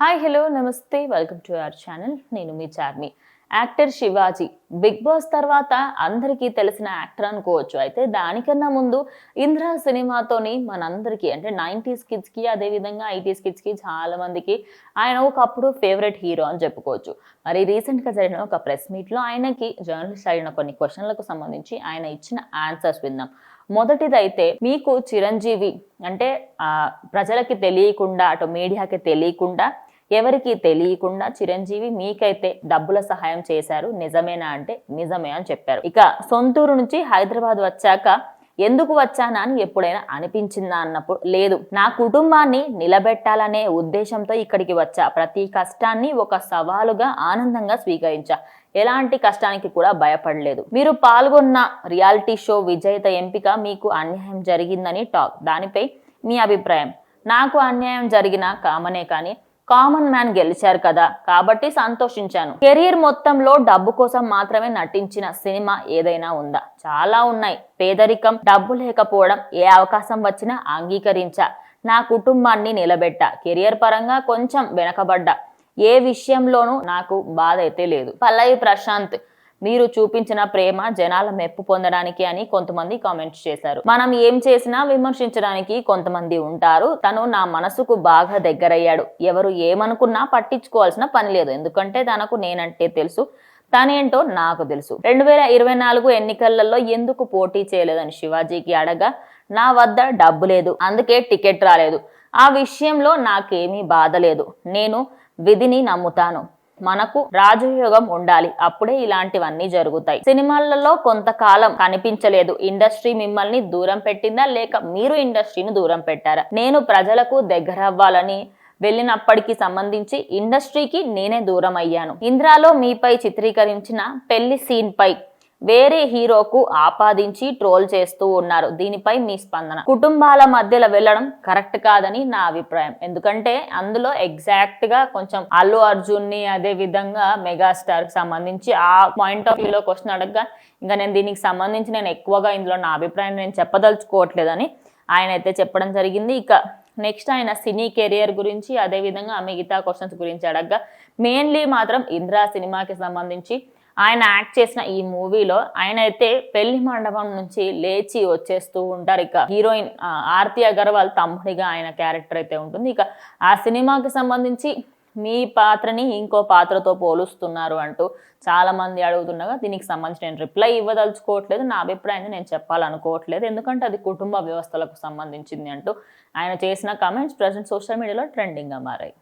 Hi hello namaste welcome to our channel. నేను మీ Charmi. Actor Shivaji Bigg Boss తర్వాత అందరికీ తెలిసిన యాక్టర్ అనుకోవచ్చు. అయితే దానికన్నా ముందు ఇంద్ర సినిమాతోని మనందరికీ అంటే 90s కిడ్స్కి అదేవిధంగా 80s కిడ్స్కి చాలా మందికి ఆయన ఒకప్పుడు ఫేవరెట్ హీరో అని చెప్పుకోవచ్చు. మరి రీసెంట్గా జరిగిన ఒక ప్రెస్ మీట్లో ఆయనకి జర్నలిస్ట్ అడిగిన కొన్ని క్వశ్చన్లకు సంబంధించి ఆయన ఇచ్చిన ఆన్సర్స్ విందాం. మొదటిదైతే మీకు చిరంజీవి అంటే ప్రజలకి తెలియకుండా అటు మీడియాకి తెలియకుండా ఎవరికి తెలియకుండా చిరంజీవి మీకైతే డబ్బుల సహాయం చేశారు, నిజమేనా అంటే నిజమే అని చెప్పారు. ఇక సొంతూరు నుంచి హైదరాబాద్ వచ్చాక ఎందుకు వచ్చానా అని ఎప్పుడైనా అనిపించిందా అన్నప్పుడు లేదు, నా కుటుంబాన్ని నిలబెట్టాలనే ఉద్దేశంతో ఇక్కడికి వచ్చా, ప్రతి కష్టాన్ని ఒక సవాలుగా ఆనందంగా స్వీకరించా, ఎలాంటి కష్టానికి కూడా భయపడలేదు. మీరు పాల్గొన్న రియాలిటీ షో విజేత ఎంపిక మీకు అన్యాయం జరిగిందని టాక్, దానిపై మీ అభిప్రాయం? నాకు అన్యాయం జరిగిన కామనే కానీ కామన్ మ్యాన్ గెలిచారు కదా కాబట్టి సంతోషించాను. కెరీర్ మొత్తంలో డబ్బు కోసం మాత్రమే నటించిన సినిమా ఏదైనా ఉందా? చాలా ఉన్నాయి. పేదరికం, డబ్బు లేకపోవడం, ఏ అవకాశం వచ్చినా అంగీకరించా, నా కుటుంబాన్ని నిలబెట్టా, కెరియర్ పరంగా కొంచెం వెనకబడ్డా, ఏ విషయంలోనూ నాకు బాధ అయితే లేదు. పల్లవి ప్రశాంత్, మీరు చూపించిన ప్రేమ జనాల మెప్పు పొందడానికి అని కొంతమంది కామెంట్స్ చేశారు. మనం ఏం చేసినా విమర్శించడానికి కొంతమంది ఉంటారు. తను నా మనసుకు బాగా దగ్గరయ్యాడు. ఎవరు ఏమనుకున్నా పట్టించుకోవాల్సిన పని లేదు, ఎందుకంటే తనకు నేనంటే తెలుసు, తనేంటో నాకు తెలుసు. 2024 ఎన్నికలలో ఎందుకు పోటీ చేయలేదని శివాజీకి అడగా, నా వద్ద డబ్బు లేదు, అందుకే టికెట్ రాలేదు. ఆ విషయంలో నాకేమీ బాధ లేదు. నేను విధిని నమ్ముతాను. మనకు రాజయోగం ఉండాలి, అప్పుడే ఇలాంటివన్నీ జరుగుతాయి. సినిమాలలో కొంతకాలం కనిపించలేదు. ఇండస్ట్రీ మిమ్మల్ని దూరం పెట్టిందా లేక మీరు ఇండస్ట్రీని దూరం పెట్టారా? నేను ప్రజలకు దగ్గర అవ్వాలని వెళ్ళినప్పటికీ సంబంధించి ఇండస్ట్రీకి నేనే దూరం అయ్యాను. ఇంద్రాలో మీపై చిత్రీకరించిన పెళ్లి సీన్ పై వేరే హీరోకు ఆపాదించి ట్రోల్ చేస్తూ ఉన్నారు. దీనిపై మీ స్పందన? కుటుంబాల మధ్యలో వెళ్ళడం కరెక్ట్ కాదని నా అభిప్రాయం. ఎందుకంటే అందులో ఎగ్జాక్ట్ గా కొంచెం అల్లు అర్జున్ ని అదే విధంగా మెగాస్టార్ కి సంబంధించి ఆ పాయింట్ ఆఫ్ వ్యూలో క్వశ్చన్ అడగగా ఇంకా నేను దీనికి సంబంధించి నేను ఎక్కువగా ఇందులో నా అభిప్రాయం నేను చెప్పదలుచుకోవట్లేదని ఆయన అయితే చెప్పడం జరిగింది. ఇక నెక్స్ట్ ఆయన సినీ కెరియర్ గురించి అదేవిధంగా మిగతా క్వశ్చన్స్ గురించి అడగగా మెయిన్లీ మాత్రం ఇంద్రా సినిమాకి సంబంధించి ఆయన యాక్ట్ చేసిన ఈ మూవీలో ఆయన అయితే పెళ్లి మండపం నుంచి లేచి వచ్చేస్తూ ఉంటారు. ఇక హీరోయిన్ ఆర్తి అగర్వాల్ తమ్ముడిగా ఆయన క్యారెక్టర్ అయితే ఉంటుంది. ఇక ఆ సినిమాకి సంబంధించి మీ పాత్రని ఇంకో పాత్రతో పోలుస్తున్నారు అంటూ చాలా మంది అడుగుతుండగా దీనికి సంబంధించి నేను రిప్లై ఇవ్వదలుచుకోవట్లేదు. నా అభిప్రాయాన్ని నేను చెప్పాలనుకోవట్లేదు, ఎందుకంటే అది కుటుంబ వ్యవస్థలకు సంబంధించింది అంటూ ఆయన చేసిన కామెంట్స్ ప్రజెంట్ సోషల్ మీడియాలో ట్రెండింగ్గా మారాయి.